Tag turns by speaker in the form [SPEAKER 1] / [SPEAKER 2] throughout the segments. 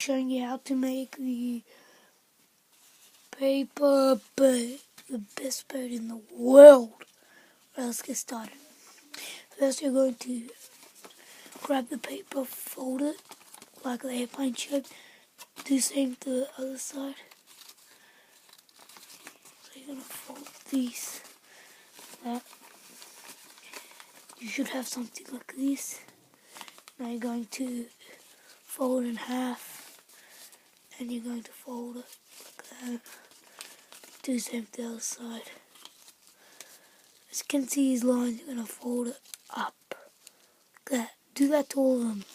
[SPEAKER 1] Showing you how to make the paper boat, the best boat in the world. Let's get started. First you're going to grab the paper, fold it like the airplane shape, do the same to the other side. So you're going to fold these like that. You should have something like this. Now you're going to fold in half and you're going to fold it like that. Do the same to the other side. As you can see these lines, you're going to fold it up like that. Do that to all of them.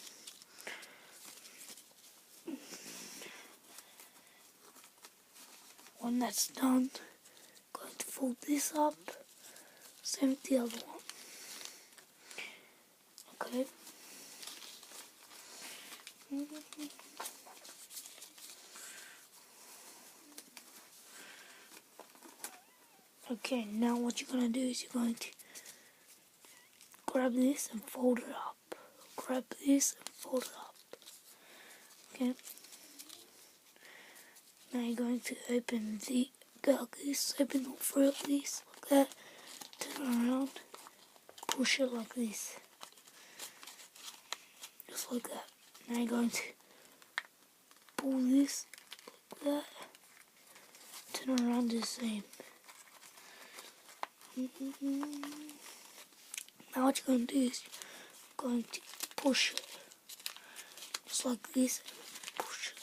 [SPEAKER 1] When that's done, going to fold this up, same with the other one. Okay. Okay, now what you're going to do is you're going to grab this and fold it up. Grab this and fold it up. Okay. Now you're going to open go like this, open all three of these like that, turn around, push it like this. Just like that. Now you're going to pull this like that, turn around, do the same. Now what you're going to do is you're going to push it just like this, push it.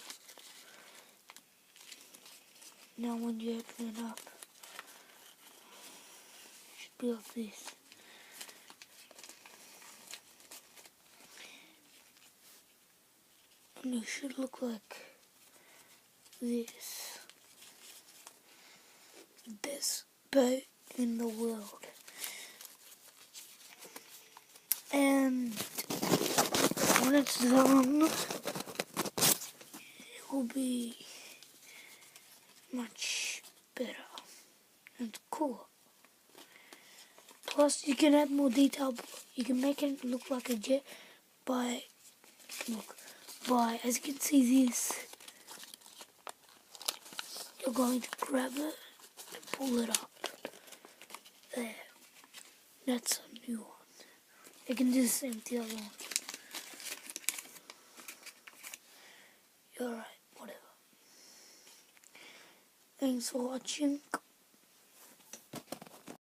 [SPEAKER 1] Now when you open it up, it should be like this. And it should look like this. Best boat in the world. And when it's done, it will be much better and cooler. Plus, you can add more detail. You can make it look like a jet by, as you can see this, you're going to grab it and pull it up. There. That's a new one. You can do the same with the other one. You're right, whatever. Thanks for watching.